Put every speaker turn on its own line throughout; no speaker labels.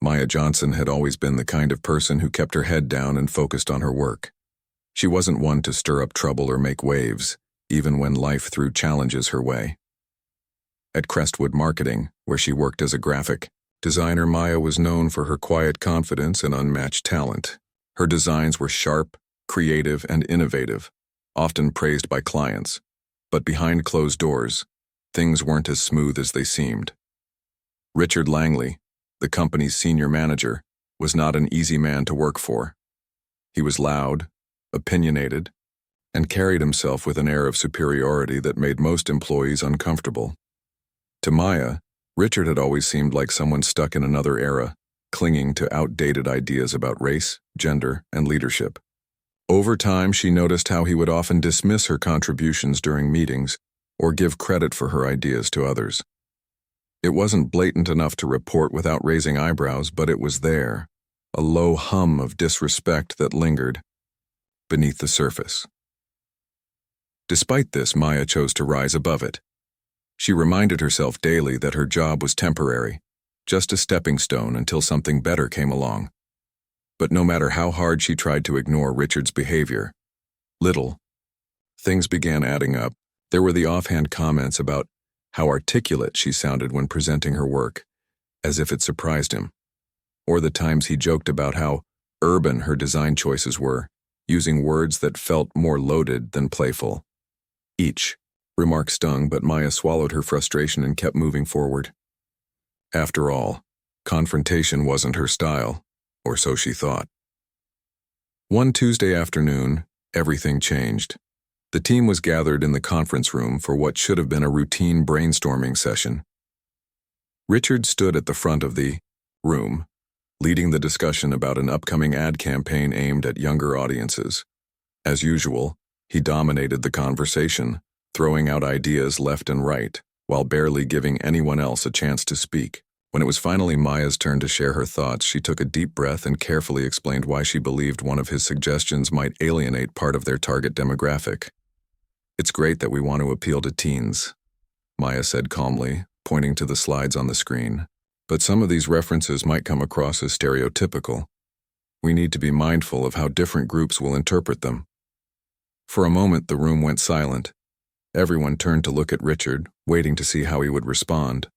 Maya Johnson had always been the kind of person who kept her head down and focused on her work. She wasn't one to stir up trouble or make waves, even when life threw challenges her way. At Crestwood Marketing, where she worked as a graphic designer, Maya was known for her quiet confidence and unmatched talent. Her designs were sharp, creative, and innovative, often praised by clients. But behind closed doors, things weren't as smooth as they seemed. Richard Langley, the company's senior manager, was not an easy man to work for. He was loud, opinionated, and carried himself with an air of superiority that made most employees uncomfortable. To Maya, Richard had always seemed like someone stuck in another era, clinging to outdated ideas about race, gender, and leadership. Over time, she noticed how he would often dismiss her contributions during meetings or give credit for her ideas to others. It wasn't blatant enough to report without raising eyebrows, but it was there, a low hum of disrespect that lingered beneath the surface. Despite this, Maya chose to rise above it. She reminded herself daily that her job was temporary, just a stepping stone until something better came along. But no matter how hard she tried to ignore Richard's behavior, things began adding up. There were the offhand comments about how articulate she sounded when presenting her work, as if it surprised him, or the times he joked about how urban her design choices were, using words that felt more loaded than playful. Each remark stung, but Maya swallowed her frustration and kept moving forward. After all, confrontation wasn't her style, or so she thought. One Tuesday afternoon, everything changed. The team was gathered in the conference room for what should have been a routine brainstorming session. Richard stood at the front of the room, leading the discussion about an upcoming ad campaign aimed at younger audiences. As usual, he dominated the conversation, throwing out ideas left and right, while barely giving anyone else a chance to speak. When it was finally Maya's turn to share her thoughts, she took a deep breath and carefully explained why she believed one of his suggestions might alienate part of their target demographic. "It's great that we want to appeal to teens," Maya said calmly, pointing to the slides on the screen. "But some of these references might come across as stereotypical. We need to be mindful of how different groups will interpret them." For a moment, the room went silent. Everyone turned to look at Richard, waiting to see how he would respond.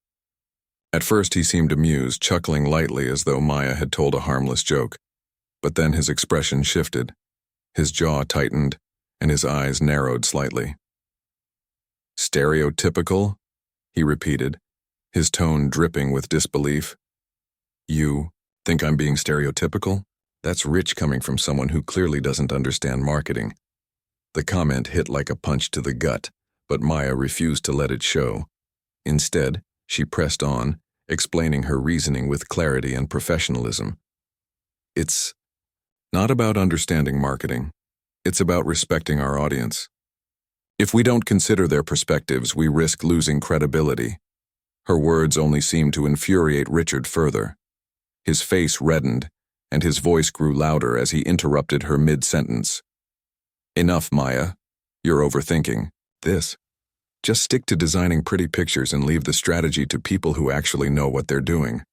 At first, he seemed amused, chuckling lightly as though Maya had told a harmless joke. But then his expression shifted. His jaw tightened, and his eyes narrowed slightly. "Stereotypical?" he repeated, his tone dripping with disbelief. "You think I'm being stereotypical? That's rich coming from someone who clearly doesn't understand marketing." The comment hit like a punch to the gut, but Maya refused to let it show. Instead, she pressed on, explaining her reasoning with clarity and professionalism. "It's not about understanding marketing. It's about respecting our audience. If we don't consider their perspectives, we risk losing credibility." Her words only seemed to infuriate Richard further. His face reddened, and his voice grew louder as he interrupted her mid-sentence. "Enough, Maya. You're overthinking this. Just stick to designing pretty pictures and leave the strategy to people who actually know what they're doing."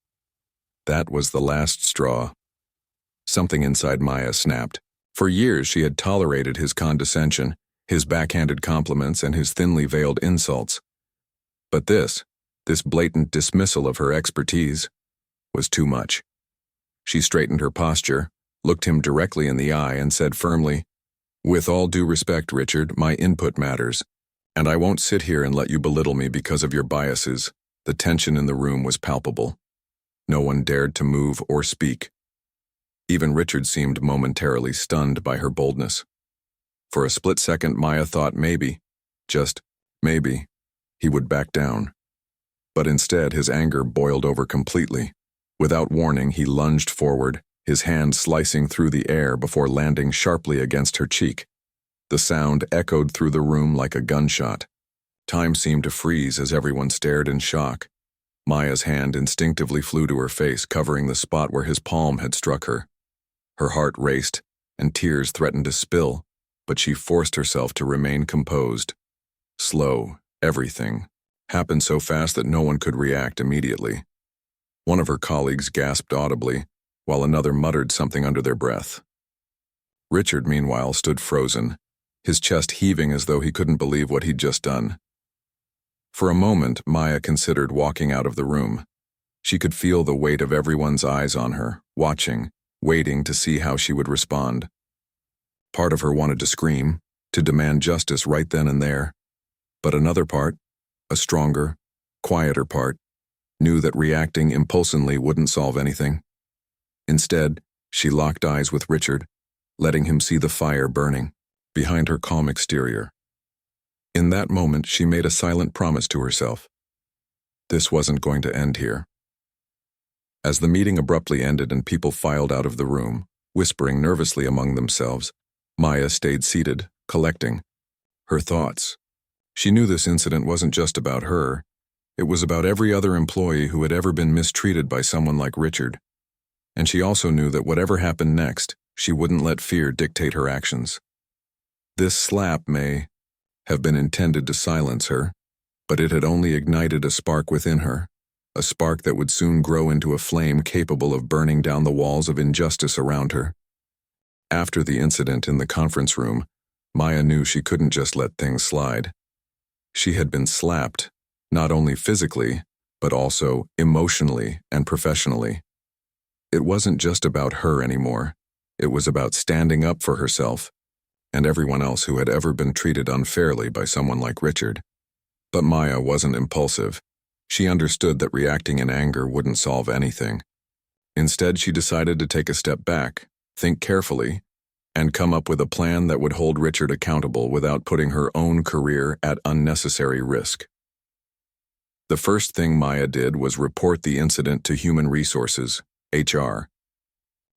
That was the last straw. Something inside Maya snapped. For years she had tolerated his condescension, his backhanded compliments, and his thinly veiled insults. But this blatant dismissal of her expertise, was too much. She straightened her posture, looked him directly in the eye, and said firmly, "With all due respect, Richard, my input matters. And I won't sit here and let you belittle me because of your biases." The tension in the room was palpable. No one dared to move or speak. Even Richard seemed momentarily stunned by her boldness. For a split second, Maya thought maybe, just maybe, he would back down. But instead, his anger boiled over completely. Without warning, he lunged forward, his hand slicing through the air before landing sharply against her cheek. The sound echoed through the room like a gunshot. Time seemed to freeze as everyone stared in shock. Maya's hand instinctively flew to her face, covering the spot where his palm had struck her. Her heart raced, and tears threatened to spill, but she forced herself to remain composed. Slow, everything happened so fast that no one could react immediately. One of her colleagues gasped audibly, while another muttered something under their breath. Richard, meanwhile, stood frozen, his chest heaving as though he couldn't believe what he'd just done. For a moment, Maya considered walking out of the room. She could feel the weight of everyone's eyes on her, watching, waiting to see how she would respond. Part of her wanted to scream, to demand justice right then and there. But another part, a stronger, quieter part, knew that reacting impulsively wouldn't solve anything. Instead, she locked eyes with Richard, letting him see the fire burning behind her calm exterior. In that moment, she made a silent promise to herself. This wasn't going to end here. As the meeting abruptly ended and people filed out of the room, whispering nervously among themselves, Maya stayed seated, collecting her thoughts. She knew this incident wasn't just about her. It was about every other employee who had ever been mistreated by someone like Richard. And she also knew that whatever happened next, she wouldn't let fear dictate her actions. This slap may have been intended to silence her, but it had only ignited a spark within her, a spark that would soon grow into a flame capable of burning down the walls of injustice around her. After the incident in the conference room, Maya knew she couldn't just let things slide. She had been slapped, not only physically, but also emotionally and professionally. It wasn't just about her anymore. It was about standing up for herself and everyone else who had ever been treated unfairly by someone like Richard. But Maya wasn't impulsive. She understood that reacting in anger wouldn't solve anything. Instead, she decided to take a step back, think carefully, and come up with a plan that would hold Richard accountable without putting her own career at unnecessary risk. The first thing Maya did was report the incident to Human Resources, HR.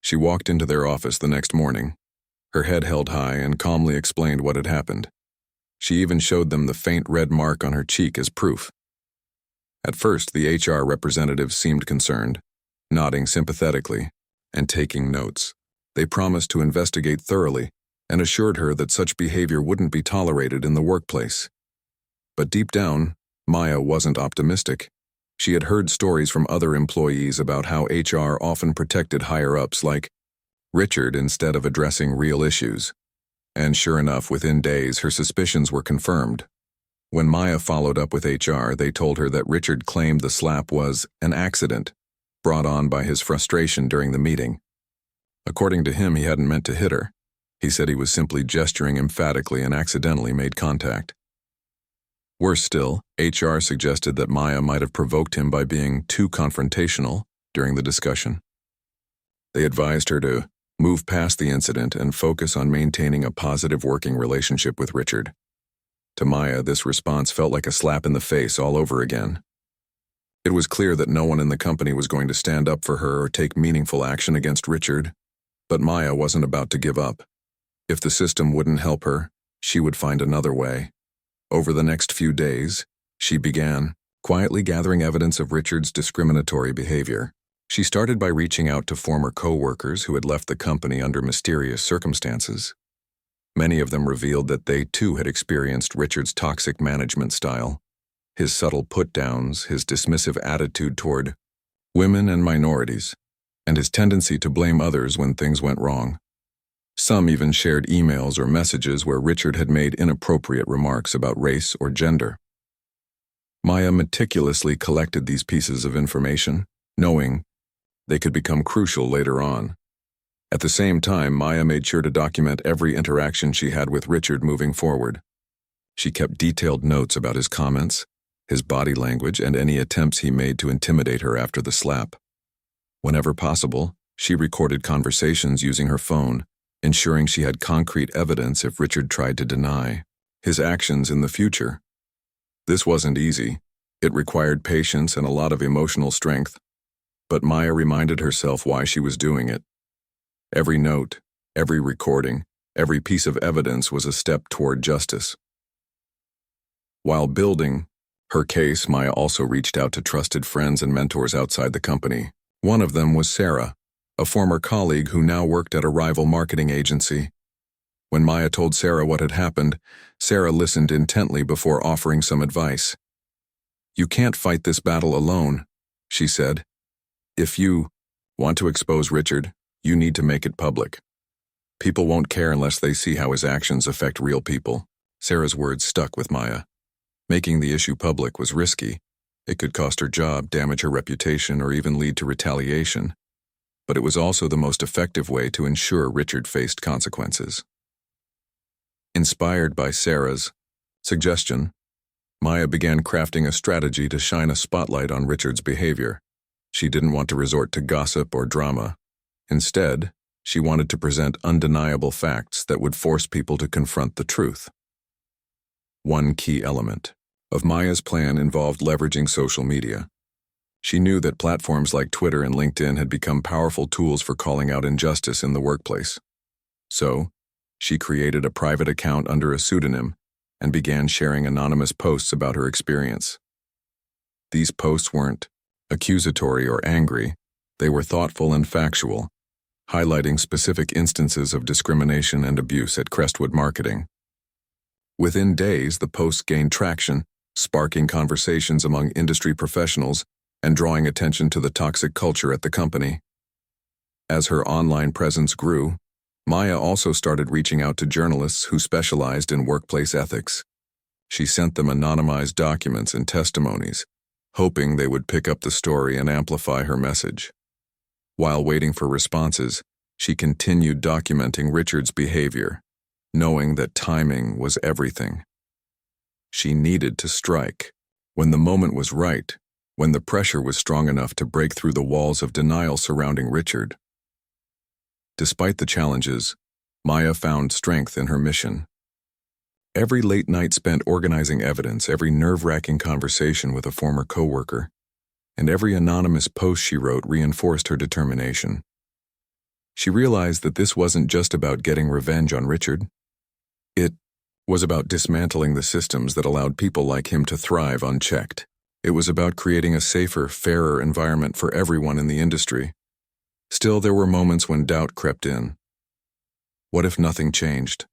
She walked into their office the next morning, her head held high, and calmly explained what had happened. She even showed them the faint red mark on her cheek as proof. At first, the HR representative seemed concerned, nodding sympathetically and taking notes. They promised to investigate thoroughly and assured her that such behavior wouldn't be tolerated in the workplace. But deep down, Maya wasn't optimistic. She had heard stories from other employees about how HR often protected higher-ups like Richard instead of addressing real issues. And sure enough, within days, her suspicions were confirmed. When Maya followed up with HR, they told her that Richard claimed the slap was an accident, brought on by his frustration during the meeting. According to him, he hadn't meant to hit her. He said he was simply gesturing emphatically and accidentally made contact. Worse still, HR suggested that Maya might have provoked him by being too confrontational during the discussion. They advised her to move past the incident and focus on maintaining a positive working relationship with Richard. To Maya, this response felt like a slap in the face all over again. It was clear that no one in the company was going to stand up for her or take meaningful action against Richard, but Maya wasn't about to give up. If the system wouldn't help her, she would find another way. Over the next few days, she began quietly gathering evidence of Richard's discriminatory behavior. She started by reaching out to former co-workers who had left the company under mysterious circumstances. Many of them revealed that they too had experienced Richard's toxic management style, his subtle put-downs, his dismissive attitude toward women and minorities, and his tendency to blame others when things went wrong. Some even shared emails or messages where Richard had made inappropriate remarks about race or gender. Maya meticulously collected these pieces of information, knowing they could become crucial later on. At the same time, Maya made sure to document every interaction she had with Richard moving forward. She kept detailed notes about his comments, his body language, and any attempts he made to intimidate her after the slap. Whenever possible, she recorded conversations using her phone, ensuring she had concrete evidence if Richard tried to deny his actions in the future. This wasn't easy. It required patience and a lot of emotional strength. But Maya reminded herself why she was doing it. Every note, every recording, every piece of evidence was a step toward justice. While building her case, Maya also reached out to trusted friends and mentors outside the company. One of them was Sarah, a former colleague who now worked at a rival marketing agency. When Maya told Sarah what had happened, Sarah listened intently before offering some advice. "You can't fight this battle alone," she said. If you want to expose Richard, you need to make it public. People won't care unless they see how his actions affect real people. Sarah's words stuck with Maya. Making the issue public was risky. It could cost her job, damage her reputation, or even lead to retaliation. But it was also the most effective way to ensure Richard faced consequences. Inspired by Sarah's suggestion, Maya began crafting a strategy to shine a spotlight on Richard's behavior. She didn't want to resort to gossip or drama. Instead, she wanted to present undeniable facts that would force people to confront the truth. One key element of Maya's plan involved leveraging social media. She knew that platforms like Twitter and LinkedIn had become powerful tools for calling out injustice in the workplace. So, she created a private account under a pseudonym and began sharing anonymous posts about her experience. These posts weren't accusatory or angry, they were thoughtful and factual, highlighting specific instances of discrimination and abuse at Crestwood Marketing. Within days, the posts gained traction, sparking conversations among industry professionals and drawing attention to the toxic culture at the company. As her online presence grew, Maya also started reaching out to journalists who specialized in workplace ethics. She sent them anonymized documents and testimonies, hoping they would pick up the story and amplify her message. While waiting for responses, she continued documenting Richard's behavior, knowing that timing was everything. She needed to strike when the moment was right, when the pressure was strong enough to break through the walls of denial surrounding Richard. Despite the challenges, Maya found strength in her mission. Every late night spent organizing evidence, every nerve-wracking conversation with a former coworker, and every anonymous post she wrote reinforced her determination. She realized that this wasn't just about getting revenge on Richard. It was about dismantling the systems that allowed people like him to thrive unchecked. It was about creating a safer, fairer environment for everyone in the industry. Still, there were moments when doubt crept in. What if nothing changed?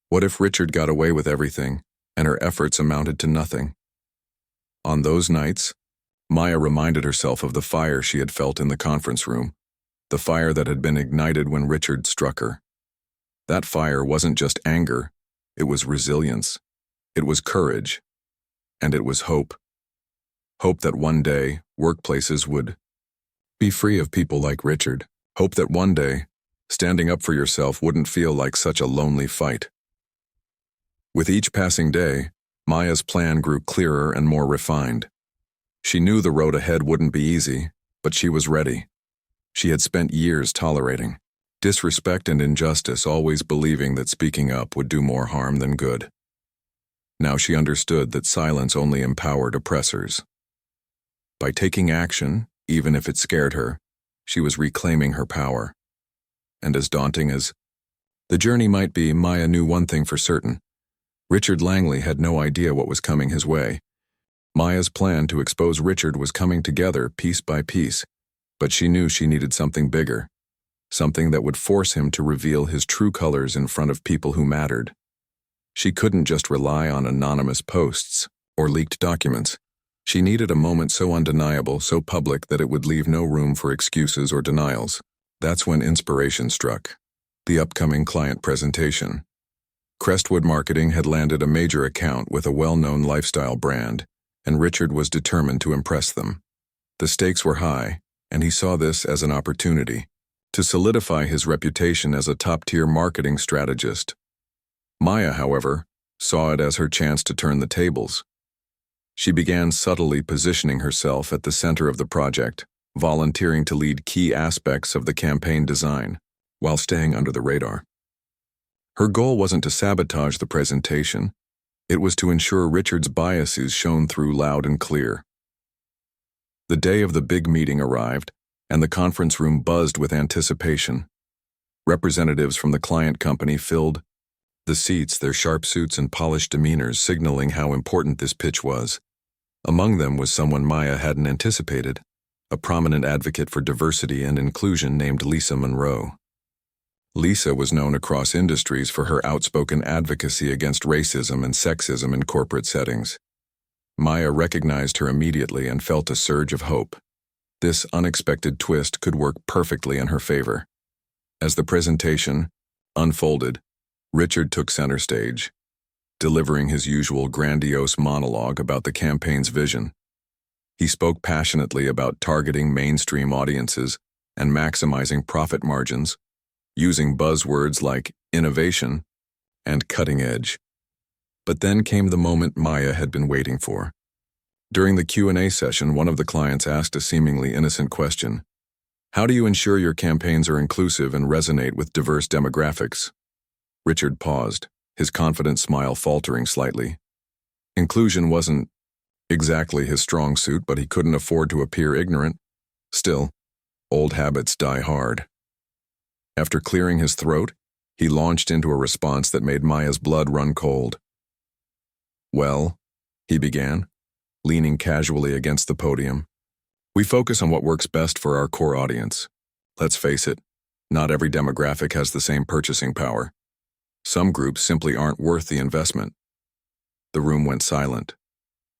What if Richard got away with everything, and her efforts amounted to nothing? On those nights, Maya reminded herself of the fire she had felt in the conference room, the fire that had been ignited when Richard struck her. That fire wasn't just anger, it was resilience, it was courage, and it was hope. Hope that one day, workplaces would be free of people like Richard. Hope that one day, standing up for yourself wouldn't feel like such a lonely fight. With each passing day, Maya's plan grew clearer and more refined. She knew the road ahead wouldn't be easy, but she was ready. She had spent years tolerating disrespect and injustice, always believing that speaking up would do more harm than good. Now she understood that silence only empowered oppressors. By taking action, even if it scared her, she was reclaiming her power. And as daunting as the journey might be, Maya knew one thing for certain. Richard Langley had no idea what was coming his way. Maya's plan to expose Richard was coming together piece by piece, but she knew she needed something bigger, something that would force him to reveal his true colors in front of people who mattered. She couldn't just rely on anonymous posts or leaked documents. She needed a moment so undeniable, so public that it would leave no room for excuses or denials. That's when inspiration struck. The upcoming client presentation. Crestwood Marketing had landed a major account with a well-known lifestyle brand, and Richard was determined to impress them. The stakes were high, and he saw this as an opportunity to solidify his reputation as a top-tier marketing strategist. Maya, however, saw it as her chance to turn the tables. She began subtly positioning herself at the center of the project, volunteering to lead key aspects of the campaign design, while staying under the radar. Her goal wasn't to sabotage the presentation, it was to ensure Richard's biases shone through loud and clear. The day of the big meeting arrived, and the conference room buzzed with anticipation. Representatives from the client company filled the seats, their sharp suits and polished demeanors signaling how important this pitch was. Among them was someone Maya hadn't anticipated, a prominent advocate for diversity and inclusion named Lisa Monroe. Lisa was known across industries for her outspoken advocacy against racism and sexism in corporate settings. Maya recognized her immediately and felt a surge of hope. This unexpected twist could work perfectly in her favor. As the presentation unfolded, Richard took center stage, delivering his usual grandiose monologue about the campaign's vision. He spoke passionately about targeting mainstream audiences and maximizing profit margins, using buzzwords like innovation and cutting edge. But then came the moment Maya had been waiting for. During the Q&A session, one of the clients asked a seemingly innocent question. How do you ensure your campaigns are inclusive and resonate with diverse demographics? Richard paused, his confident smile faltering slightly. Inclusion wasn't exactly his strong suit, but he couldn't afford to appear ignorant. Still, old habits die hard. After clearing his throat, he launched into a response that made Maya's blood run cold. Well, he began, leaning casually against the podium. We focus on what works best for our core audience. Let's face it, not every demographic has the same purchasing power. Some groups simply aren't worth the investment. The room went silent.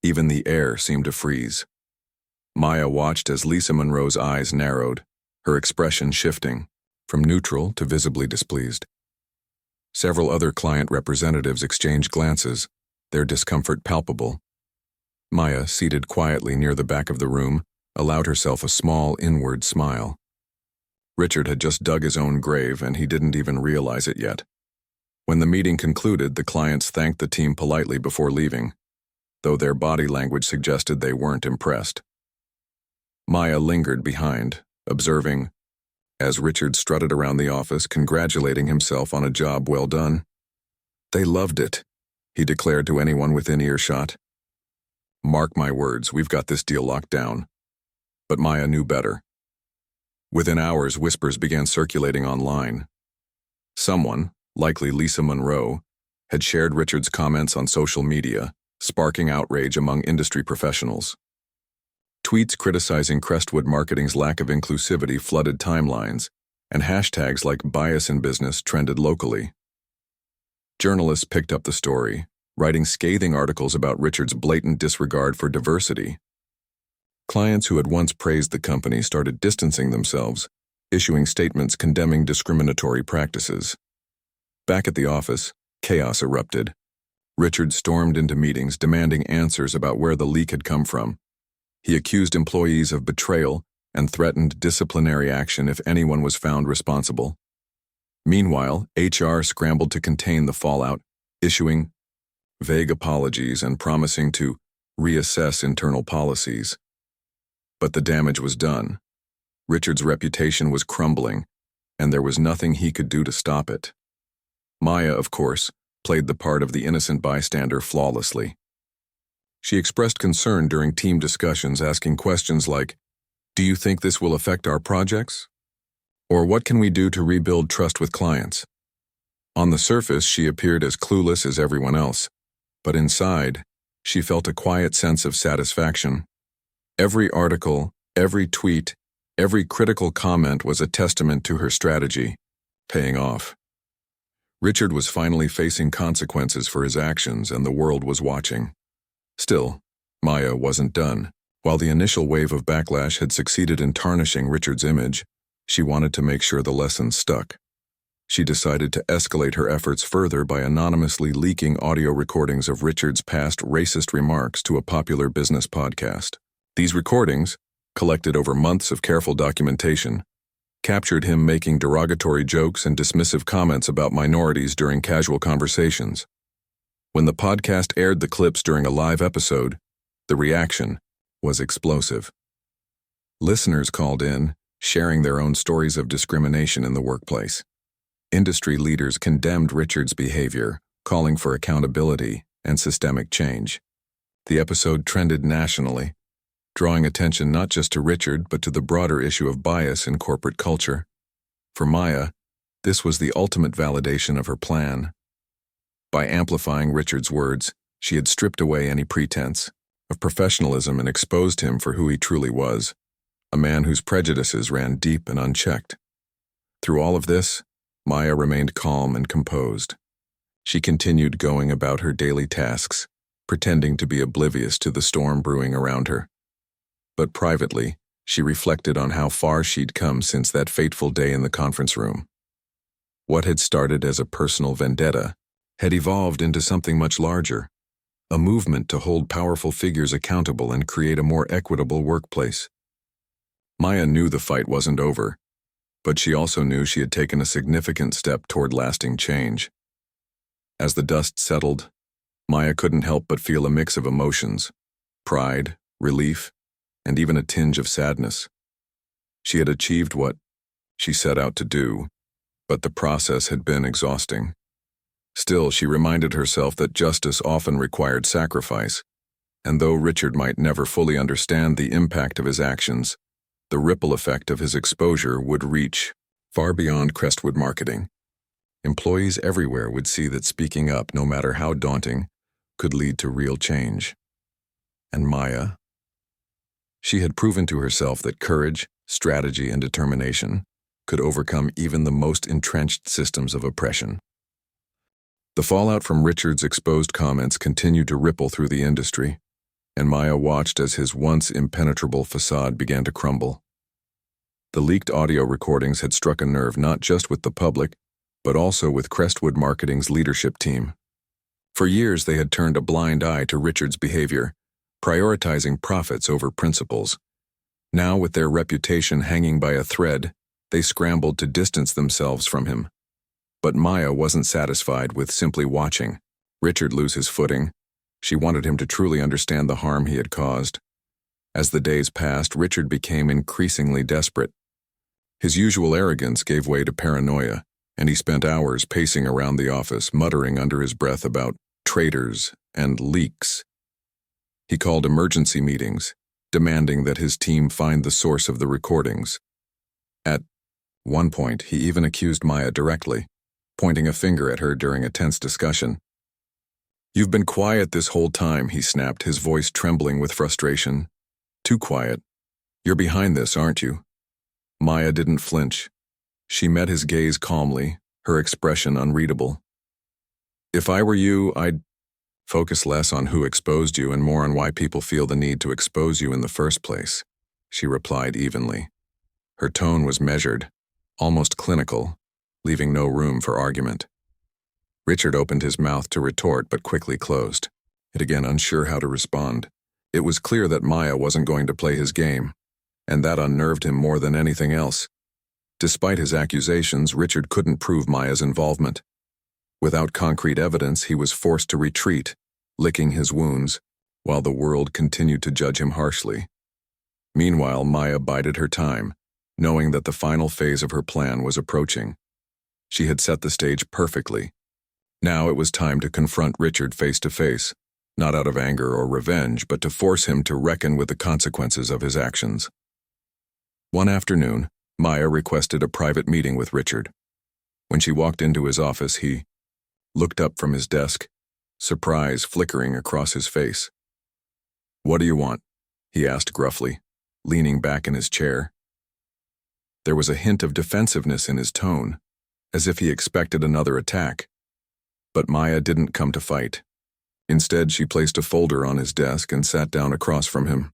Even the air seemed to freeze. Maya watched as Lisa Monroe's eyes narrowed, her expression shifting from neutral to visibly displeased. Several other client representatives exchanged glances, their discomfort palpable. Maya, seated quietly near the back of the room, allowed herself a small inward smile. Richard had just dug his own grave, and he didn't even realize it yet. When the meeting concluded, the clients thanked the team politely before leaving, though their body language suggested they weren't impressed. Maya lingered behind, observing, as Richard strutted around the office, congratulating himself on a job well done. They loved it, he declared to anyone within earshot. Mark my words, we've got this deal locked down. But Maya knew better. Within hours, whispers began circulating online. Someone, likely Lisa Monroe, had shared Richard's comments on social media, sparking outrage among industry professionals. Tweets criticizing Crestwood Marketing's lack of inclusivity flooded timelines, and hashtags like bias in business trended locally. Journalists picked up the story, writing scathing articles about Richard's blatant disregard for diversity. Clients who had once praised the company started distancing themselves, issuing statements condemning discriminatory practices. Back at the office, chaos erupted. Richard stormed into meetings demanding answers about where the leak had come from. He accused employees of betrayal and threatened disciplinary action if anyone was found responsible. Meanwhile, HR scrambled to contain the fallout, issuing vague apologies and promising to reassess internal policies. But the damage was done. Richard's reputation was crumbling, and there was nothing he could do to stop it. Maya, of course, played the part of the innocent bystander flawlessly. She expressed concern during team discussions, asking questions like, "Do you think this will affect our projects? Or what can we do to rebuild trust with clients?" On the surface, she appeared as clueless as everyone else, but inside, she felt a quiet sense of satisfaction. Every article, every tweet, every critical comment was a testament to her strategy, paying off. Richard was finally facing consequences for his actions, and the world was watching. Still, Maya wasn't done. While the initial wave of backlash had succeeded in tarnishing Richard's image, she wanted to make sure the lesson stuck. She decided to escalate her efforts further by anonymously leaking audio recordings of Richard's past racist remarks to a popular business podcast. These recordings, collected over months of careful documentation, captured him making derogatory jokes and dismissive comments about minorities during casual conversations. When the podcast aired the clips during a live episode, the reaction was explosive. Listeners called in, sharing their own stories of discrimination in the workplace. Industry leaders condemned Richard's behavior, calling for accountability and systemic change. The episode trended nationally, drawing attention not just to Richard but to the broader issue of bias in corporate culture. For Maya, this was the ultimate validation of her plan. By amplifying Richard's words, she had stripped away any pretense of professionalism and exposed him for who he truly was, a man whose prejudices ran deep and unchecked. Through all of this, Maya remained calm and composed. She continued going about her daily tasks, pretending to be oblivious to the storm brewing around her. But privately, She reflected on how far she'd come since that fateful day in the conference room. What had started as a personal vendetta had evolved into something much larger, a movement to hold powerful figures accountable and create a more equitable workplace. Maya knew the fight wasn't over, but she also knew she had taken a significant step toward lasting change. As the dust settled, Maya couldn't help but feel a mix of emotions: pride, relief, and even a tinge of sadness. She had achieved what she set out to do, but the process had been exhausting. Still, she reminded herself that justice often required sacrifice, and though Richard might never fully understand the impact of his actions, the ripple effect of his exposure would reach far beyond Crestwood Marketing. Employees everywhere would see that speaking up, no matter how daunting, could lead to real change. And Maya? She had proven to herself that courage, strategy, and determination could overcome even the most entrenched systems of oppression. The fallout from Richard's exposed comments continued to ripple through the industry, and Maya watched as his once impenetrable facade began to crumble. The leaked audio recordings had struck a nerve not just with the public, but also with Crestwood Marketing's leadership team. For years, they had turned a blind eye to Richard's behavior, prioritizing profits over principles. Now, with their reputation hanging by a thread, they scrambled to distance themselves from him. But Maya wasn't satisfied with simply watching Richard lose his footing. She wanted him to truly understand the harm he had caused. As the days passed, Richard became increasingly desperate. His usual arrogance gave way to paranoia, and he spent hours pacing around the office, muttering under his breath about traitors and leaks. He called emergency meetings, demanding that his team find the source of the recordings. At one point, he even accused Maya directly, pointing a finger at her during a tense discussion. "You've been quiet this whole time," he snapped, his voice trembling with frustration. "Too quiet. You're behind this, aren't you?" Maya didn't flinch. She met his gaze calmly, her expression unreadable. "If I were you, I'd focus less on who exposed you and more on why people feel the need to expose you in the first place," she replied evenly. Her tone was measured, almost clinical, leaving no room for argument. Richard opened his mouth to retort but quickly closed, yet again unsure how to respond. It was clear that Maya wasn't going to play his game, and that unnerved him more than anything else. Despite his accusations, Richard couldn't prove Maya's involvement. Without concrete evidence, he was forced to retreat, licking his wounds, while the world continued to judge him harshly. Meanwhile, Maya bided her time, knowing that the final phase of her plan was approaching. She had set the stage perfectly. Now it was time to confront Richard face to face, not out of anger or revenge, but to force him to reckon with the consequences of his actions. One afternoon, Maya requested a private meeting with Richard. When she walked into his office, he looked up from his desk, surprise flickering across his face. "What do you want?" he asked gruffly, leaning back in his chair. There was a hint of defensiveness in his tone, as if he expected another attack. But Maya didn't come to fight. Instead, she placed a folder on his desk and sat down across from him.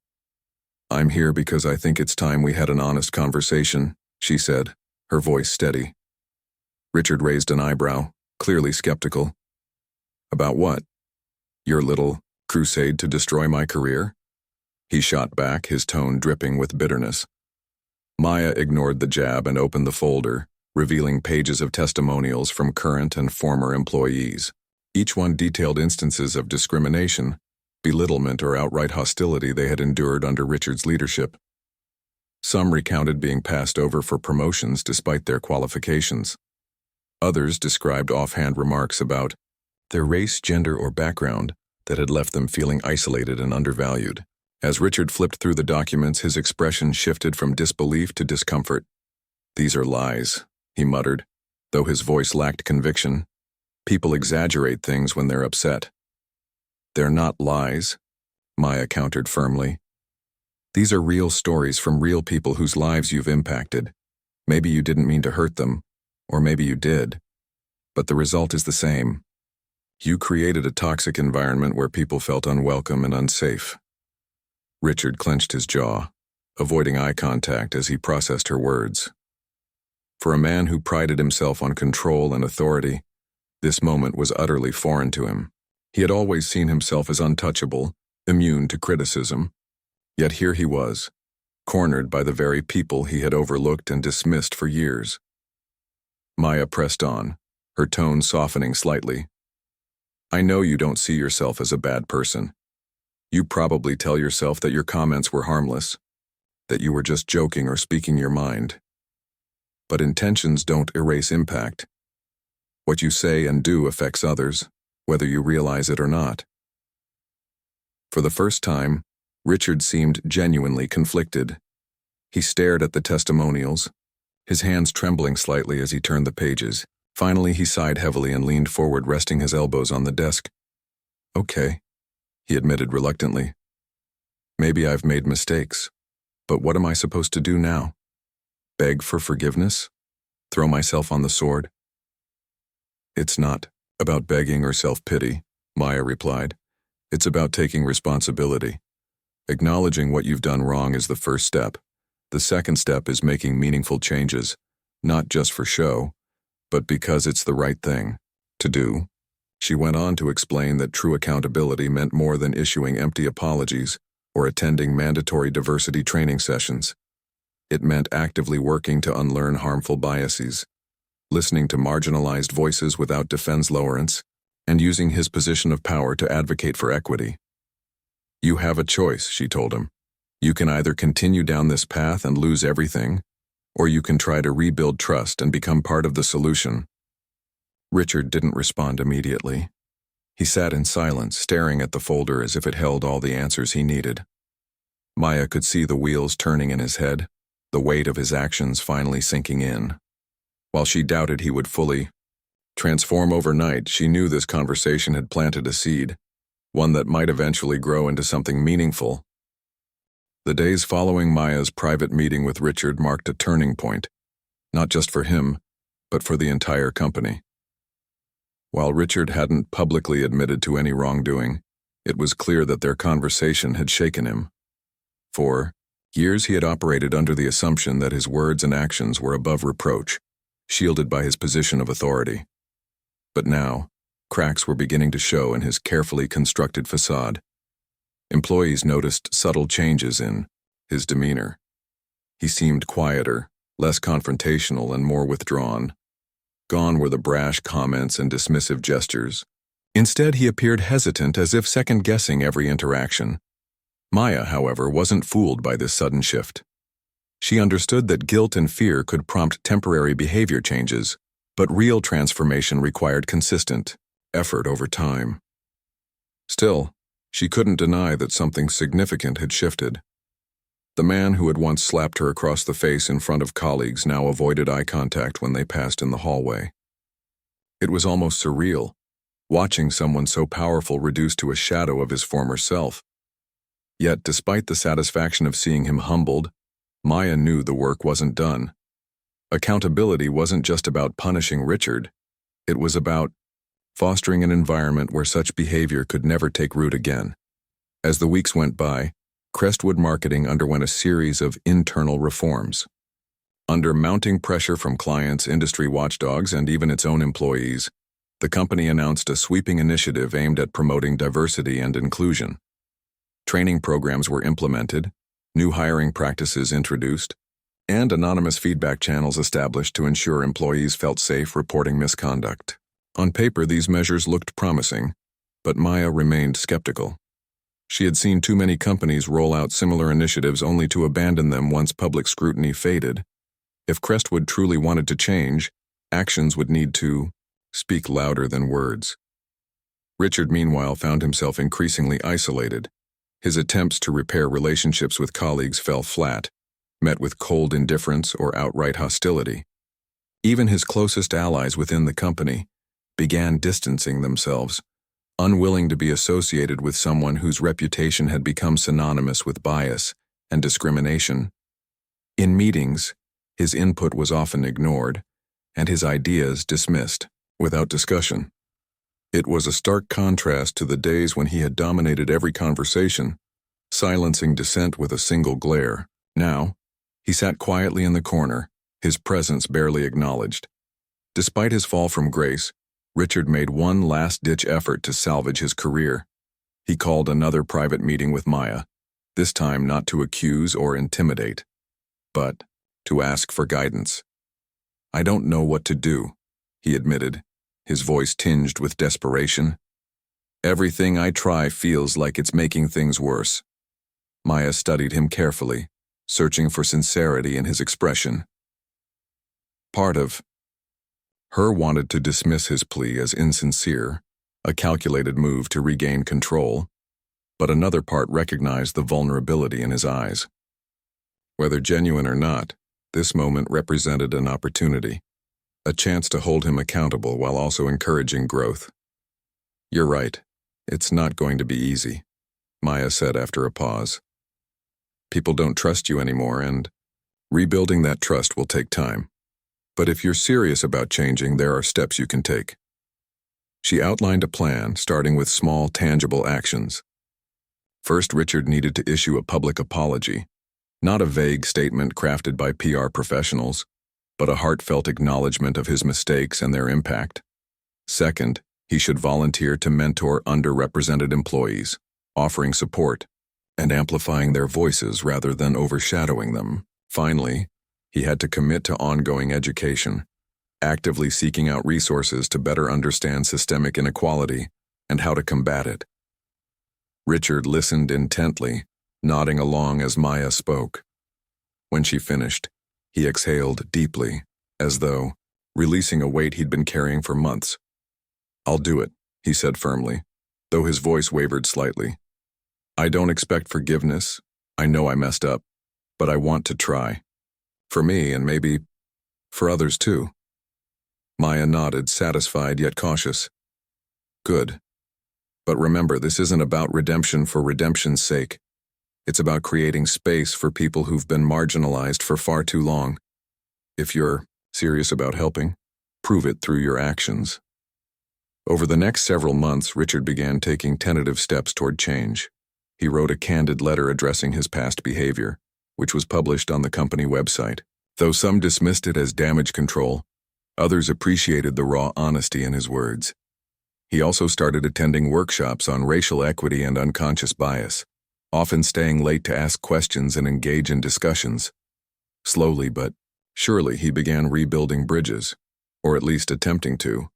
"I'm here because I think it's time we had an honest conversation," she said, her voice steady. Richard raised an eyebrow, clearly skeptical. "About what? Your little crusade to destroy my career?" He shot back, his tone dripping with bitterness. Maya ignored the jab and opened the folder, revealing pages of testimonials from current and former employees. Each one detailed instances of discrimination, belittlement, or outright hostility they had endured under Richard's leadership. Some recounted being passed over for promotions despite their qualifications. Others described offhand remarks about their race, gender, or background that had left them feeling isolated and undervalued. As Richard flipped through the documents, his expression shifted from disbelief to discomfort. "These are lies," he muttered, though his voice lacked conviction. "People exaggerate things when they're upset." "They're not lies," Maya countered firmly. "These are real stories from real people whose lives you've impacted. Maybe you didn't mean to hurt them, or maybe you did. But the result is the same. You created a toxic environment where people felt unwelcome and unsafe." Richard clenched his jaw, avoiding eye contact as he processed her words. For a man who prided himself on control and authority, this moment was utterly foreign to him. He had always seen himself as untouchable, immune to criticism. Yet here he was, cornered by the very people he had overlooked and dismissed for years. Maya pressed on, her tone softening slightly. I know you don't see yourself as a bad person. You probably tell yourself that your comments were harmless, that you were just joking or speaking your mind. But intentions don't erase impact. What you say and do affects others, whether you realize it or not. For the first time, Richard seemed genuinely conflicted. He stared at the testimonials, his hands trembling slightly as he turned the pages. Finally, he sighed heavily and leaned forward, resting his elbows on the desk. Okay, he admitted reluctantly. Maybe I've made mistakes, but what am I supposed to do now? Beg for forgiveness? Throw myself on the sword? It's not about begging or self-pity, Maya replied. It's about taking responsibility. Acknowledging what you've done wrong is the first step. The second step is making meaningful changes, not just for show, but because it's the right thing to do. She went on to explain that true accountability meant more than issuing empty apologies or attending mandatory diversity training sessions. It meant actively working to unlearn harmful biases, listening to marginalized voices without defense-laurence, and using his position of power to advocate for equity. You have a choice, she told him. You can either continue down this path and lose everything, or you can try to rebuild trust and become part of the solution. Richard didn't respond immediately. He sat in silence, staring at the folder as if it held all the answers he needed. Maya could see the wheels turning in his head, the weight of his actions finally sinking in. While she doubted he would fully transform overnight, she knew this conversation had planted a seed, one that might eventually grow into something meaningful. The days following Maya's private meeting with Richard marked a turning point, not just for him, but for the entire company. While Richard hadn't publicly admitted to any wrongdoing, it was clear that their conversation had shaken him. For years he had operated under the assumption that his words and actions were above reproach, shielded by his position of authority. But now, cracks were beginning to show in his carefully constructed facade. Employees noticed subtle changes in his demeanor. He seemed quieter, less confrontational, and more withdrawn. Gone were the brash comments and dismissive gestures. Instead, he appeared hesitant, as if second-guessing every interaction. Maya, however, wasn't fooled by this sudden shift. She understood that guilt and fear could prompt temporary behavior changes, but real transformation required consistent effort over time. Still, she couldn't deny that something significant had shifted. The man who had once slapped her across the face in front of colleagues now avoided eye contact when they passed in the hallway. It was almost surreal, watching someone so powerful reduced to a shadow of his former self. Yet, despite the satisfaction of seeing him humbled, Maya knew the work wasn't done. Accountability wasn't just about punishing Richard. It was about fostering an environment where such behavior could never take root again. As the weeks went by, Crestwood Marketing underwent a series of internal reforms. Under mounting pressure from clients, industry watchdogs, and even its own employees, the company announced a sweeping initiative aimed at promoting diversity and inclusion. Training programs were implemented, new hiring practices introduced, and anonymous feedback channels established to ensure employees felt safe reporting misconduct. On paper, these measures looked promising, but Maya remained skeptical. She had seen too many companies roll out similar initiatives only to abandon them once public scrutiny faded. If Crestwood truly wanted to change, actions would need to speak louder than words. Richard, meanwhile, found himself increasingly isolated. His attempts to repair relationships with colleagues fell flat, met with cold indifference or outright hostility. Even his closest allies within the company began distancing themselves, unwilling to be associated with someone whose reputation had become synonymous with bias and discrimination. In meetings, his input was often ignored, and his ideas dismissed without discussion. It was a stark contrast to the days when he had dominated every conversation, silencing dissent with a single glare. Now, he sat quietly in the corner, his presence barely acknowledged. Despite his fall from grace, Richard made one last-ditch effort to salvage his career. He called another private meeting with Maya, this time not to accuse or intimidate, but to ask for guidance. "I don't know what to do," he admitted, his voice tinged with desperation. "Everything I try feels like it's making things worse." Maya studied him carefully, searching for sincerity in his expression. Part of her wanted to dismiss his plea as insincere, a calculated move to regain control, but another part recognized the vulnerability in his eyes. Whether genuine or not, this moment represented an opportunity, a chance to hold him accountable while also encouraging growth. "You're right. It's not going to be easy," Maya said after a pause. "People don't trust you anymore, and rebuilding that trust will take time. But if you're serious about changing, there are steps you can take." She outlined a plan, starting with small, tangible actions. First, Richard needed to issue a public apology, not a vague statement crafted by PR professionals, but a heartfelt acknowledgement of his mistakes and their impact. Second, he should volunteer to mentor underrepresented employees, offering support and amplifying their voices rather than overshadowing them. Finally, he had to commit to ongoing education, actively seeking out resources to better understand systemic inequality and how to combat it. Richard listened intently, nodding along as Maya spoke. When she finished, he exhaled deeply, as though releasing a weight he'd been carrying for months. "I'll do it," he said firmly, though his voice wavered slightly. "I don't expect forgiveness. I know I messed up, but I want to try. For me, and maybe for others too." Maya nodded, satisfied yet cautious. "Good. But remember, this isn't about redemption for redemption's sake. It's about creating space for people who've been marginalized for far too long. If you're serious about helping, prove it through your actions." Over the next several months, Richard began taking tentative steps toward change. He wrote a candid letter addressing his past behavior, which was published on the company website. Though some dismissed it as damage control, others appreciated the raw honesty in his words. He also started attending workshops on racial equity and unconscious bias, often staying late to ask questions and engage in discussions. Slowly but surely he began rebuilding bridges, or at least attempting to.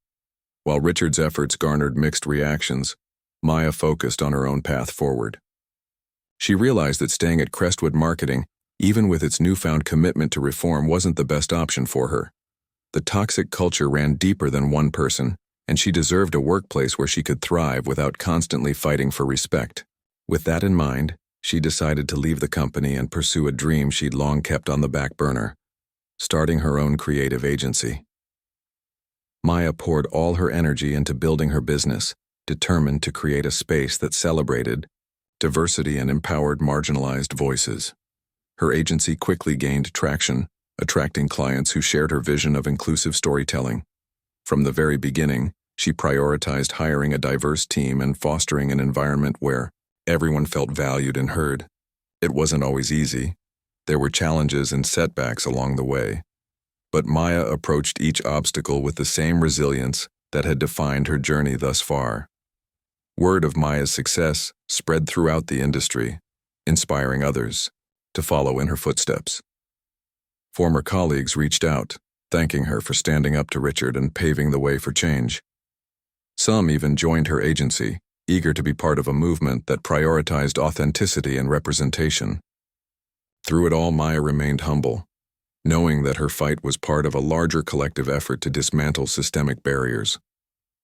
While Richard's efforts garnered mixed reactions, Maya focused on her own path forward. She realized that staying at Crestwood Marketing, even with its newfound commitment to reform, wasn't the best option for her. The toxic culture ran deeper than one person, and she deserved a workplace where she could thrive without constantly fighting for respect. With that in mind, she decided to leave the company and pursue a dream she'd long kept on the back burner, starting her own creative agency. Maya poured all her energy into building her business, determined to create a space that celebrated diversity and empowered marginalized voices. Her agency quickly gained traction, attracting clients who shared her vision of inclusive storytelling. From the very beginning, she prioritized hiring a diverse team and fostering an environment where everyone felt valued and heard. It wasn't always easy. There were challenges and setbacks along the way. But Maya approached each obstacle with the same resilience that had defined her journey thus far. Word of Maya's success spread throughout the industry, inspiring others to follow in her footsteps. Former colleagues reached out, thanking her for standing up to Richard and paving the way for change. Some even joined her agency, eager to be part of a movement that prioritized authenticity and representation. Through it all, Maya remained humble, knowing that her fight was part of a larger collective effort to dismantle systemic barriers.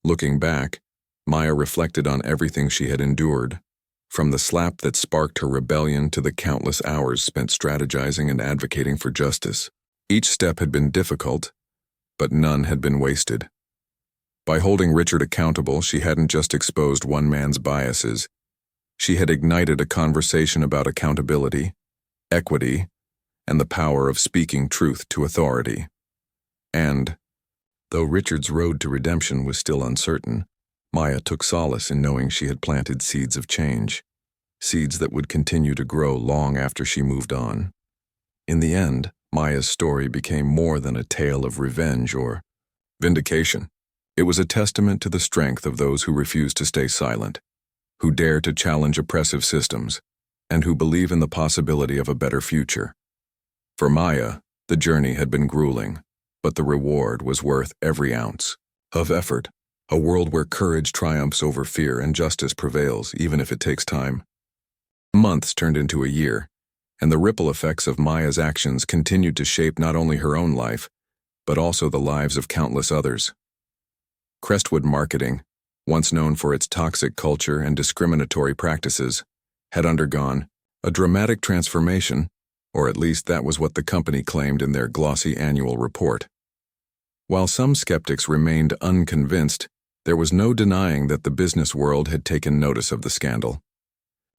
Looking back, Maya reflected on everything she had endured, from the slap that sparked her rebellion to the countless hours spent strategizing and advocating for justice. Each step had been difficult, but none had been wasted. By holding Richard accountable, she hadn't just exposed one man's biases. She had ignited a conversation about accountability, equity, and the power of speaking truth to authority. And, though Richard's road to redemption was still uncertain, Maya took solace in knowing she had planted seeds of change, seeds that would continue to grow long after she moved on. In the end, Maya's story became more than a tale of revenge or vindication. It was a testament to the strength of those who refuse to stay silent, who dare to challenge oppressive systems, and who believe in the possibility of a better future. For Maya, the journey had been grueling, but the reward was worth every ounce of effort. A world where courage triumphs over fear and justice prevails, even if it takes time. Months turned into a year, and the ripple effects of Maya's actions continued to shape not only her own life, but also the lives of countless others. Crestwood Marketing, once known for its toxic culture and discriminatory practices, had undergone a dramatic transformation, or at least that was what the company claimed in their glossy annual report. While some skeptics remained unconvinced, there was no denying that the business world had taken notice of the scandal.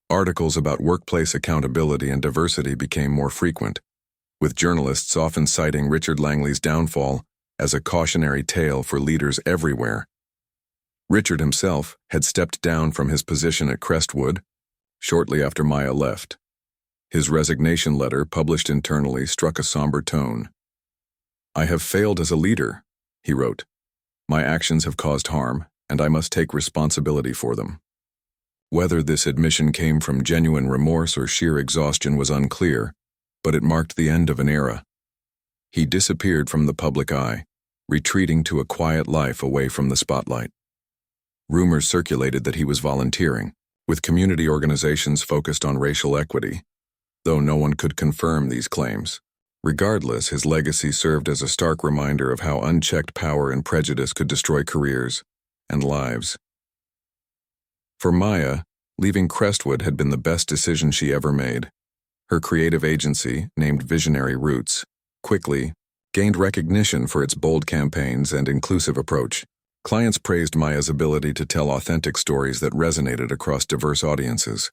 Articles about workplace accountability and diversity became more frequent, with journalists often citing Richard Langley's downfall as a cautionary tale for leaders everywhere. Richard himself had stepped down from his position at Crestwood shortly after Maya left. His resignation letter, published internally, struck a somber tone. "I have failed as a leader," he wrote. "My actions have caused harm, and I must take responsibility for them." Whether this admission came from genuine remorse or sheer exhaustion was unclear, but it marked the end of an era. He disappeared from the public eye, retreating to a quiet life away from the spotlight. Rumors circulated that he was volunteering, with community organizations focused on racial equity, though no one could confirm these claims. Regardless, his legacy served as a stark reminder of how unchecked power and prejudice could destroy careers and lives. For Maya, leaving Crestwood had been the best decision she ever made. Her creative agency, named Visionary Roots, quickly gained recognition for its bold campaigns and inclusive approach. Clients praised Maya's ability to tell authentic stories that resonated across diverse audiences.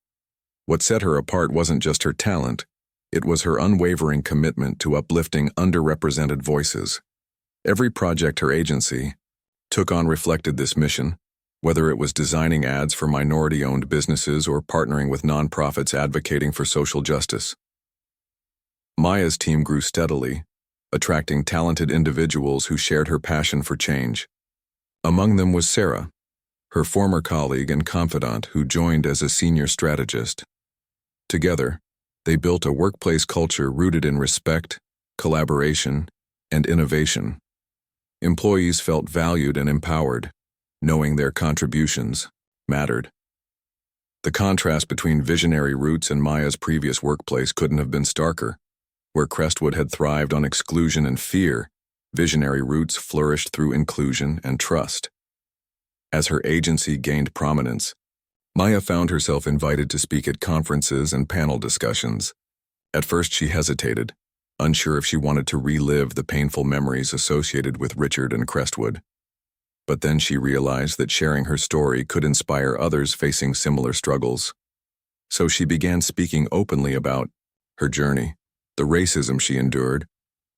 What set her apart wasn't just her talent, it was her unwavering commitment to uplifting underrepresented voices. Every project her agency took on reflected this mission, whether it was designing ads for minority-owned businesses or partnering with nonprofits advocating for social justice. Maya's team grew steadily, attracting talented individuals who shared her passion for change. Among them was Sarah, her former colleague and confidant who joined as a senior strategist. Together, they built a workplace culture rooted in respect, collaboration, and innovation. Employees felt valued and empowered, knowing their contributions mattered. The contrast between Visionary Roots and Maya's previous workplace couldn't have been starker. Where Crestwood had thrived on exclusion and fear, Visionary Roots flourished through inclusion and trust. As her agency gained prominence, Maya found herself invited to speak at conferences and panel discussions. At first she hesitated, unsure if she wanted to relive the painful memories associated with Richard and Crestwood. But then she realized that sharing her story could inspire others facing similar struggles. So she began speaking openly about her journey, the racism she endured,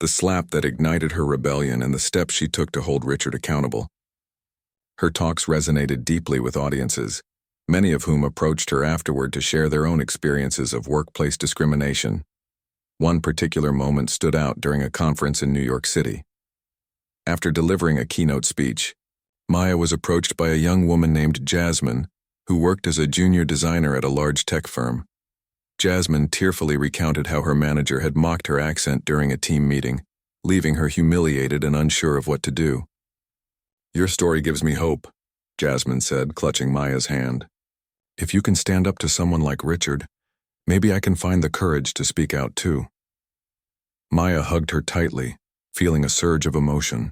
the slap that ignited her rebellion, and the steps she took to hold Richard accountable. Her talks resonated deeply with audiences, many of whom approached her afterward to share their own experiences of workplace discrimination. One particular moment stood out during a conference in New York City. After delivering a keynote speech, Maya was approached by a young woman named Jasmine, who worked as a junior designer at a large tech firm. Jasmine tearfully recounted how her manager had mocked her accent during a team meeting, leaving her humiliated and unsure of what to do. "Your story gives me hope," Jasmine said, clutching Maya's hand. "If you can stand up to someone like Richard, maybe I can find the courage to speak out too." Maya hugged her tightly, feeling a surge of emotion.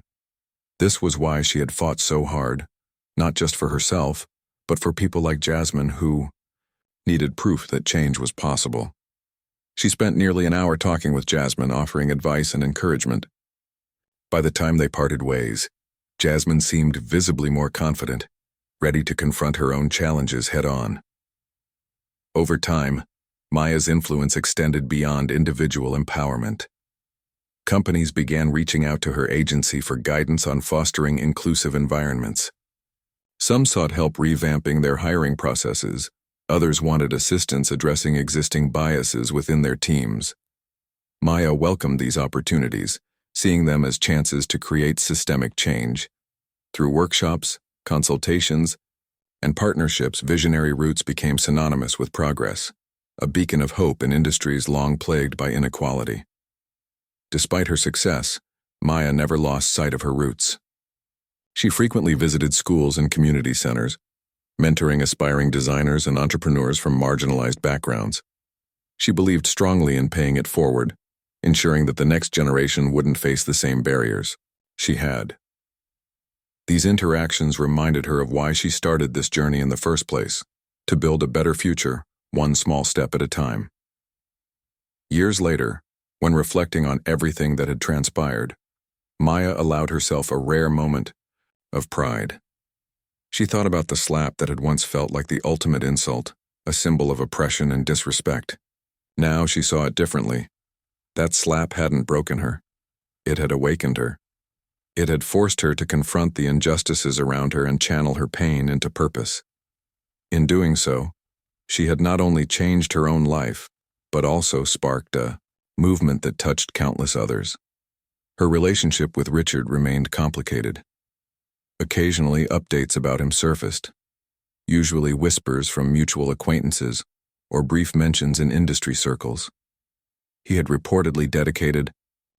This was why she had fought so hard, not just for herself, but for people like Jasmine who needed proof that change was possible. She spent nearly an hour talking with Jasmine, offering advice and encouragement. By the time they parted ways, Jasmine seemed visibly more confident, ready to confront her own challenges head-on. Over time, Maya's influence extended beyond individual empowerment. Companies began reaching out to her agency for guidance on fostering inclusive environments. Some sought help revamping their hiring processes, others wanted assistance addressing existing biases within their teams. Maya welcomed these opportunities, seeing them as chances to create systemic change. Through workshops, consultations, and partnerships, Visionary Roots became synonymous with progress, a beacon of hope in industries long plagued by inequality. Despite her success, Maya never lost sight of her roots. She frequently visited schools and community centers, mentoring aspiring designers and entrepreneurs from marginalized backgrounds. She believed strongly in paying it forward, ensuring that the next generation wouldn't face the same barriers she had. These interactions reminded her of why she started this journey in the first place, to build a better future, one small step at a time. Years later, when reflecting on everything that had transpired, Maya allowed herself a rare moment of pride. She thought about the slap that had once felt like the ultimate insult, a symbol of oppression and disrespect. Now she saw it differently. That slap hadn't broken her. It had awakened her. It had forced her to confront the injustices around her and channel her pain into purpose. In doing so, she had not only changed her own life, but also sparked a movement that touched countless others. Her relationship with Richard remained complicated. Occasionally, updates about him surfaced, usually whispers from mutual acquaintances or brief mentions in industry circles. He had reportedly dedicated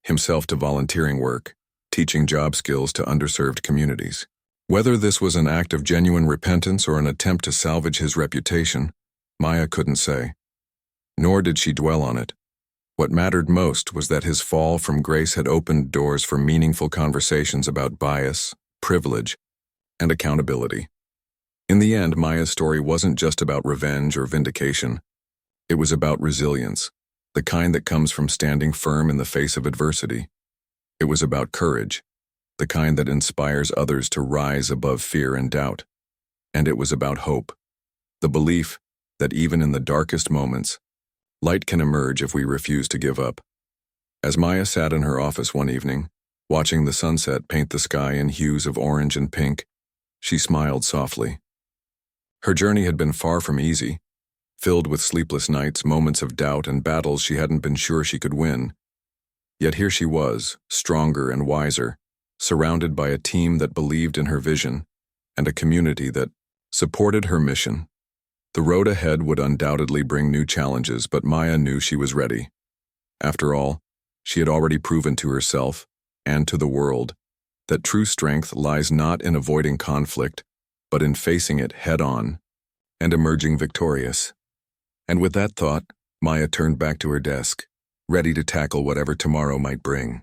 himself to volunteering work, teaching job skills to underserved communities. Whether this was an act of genuine repentance or an attempt to salvage his reputation, Maya couldn't say. Nor did she dwell on it. What mattered most was that his fall from grace had opened doors for meaningful conversations about bias, privilege, and accountability. In the end, Maya's story wasn't just about revenge or vindication. It was about resilience, the kind that comes from standing firm in the face of adversity. It was about courage, the kind that inspires others to rise above fear and doubt. And it was about hope, the belief that even in the darkest moments, light can emerge if we refuse to give up. As Maya sat in her office one evening, watching the sunset paint the sky in hues of orange and pink, she smiled softly. Her journey had been far from easy, filled with sleepless nights, moments of doubt, and battles she hadn't been sure she could win. Yet here she was, stronger and wiser, surrounded by a team that believed in her vision and a community that supported her mission. The road ahead would undoubtedly bring new challenges, but Maya knew she was ready. After all, she had already proven to herself and to the world that true strength lies not in avoiding conflict, but in facing it head-on and emerging victorious. And with that thought, Maya turned back to her desk, ready to tackle whatever tomorrow might bring.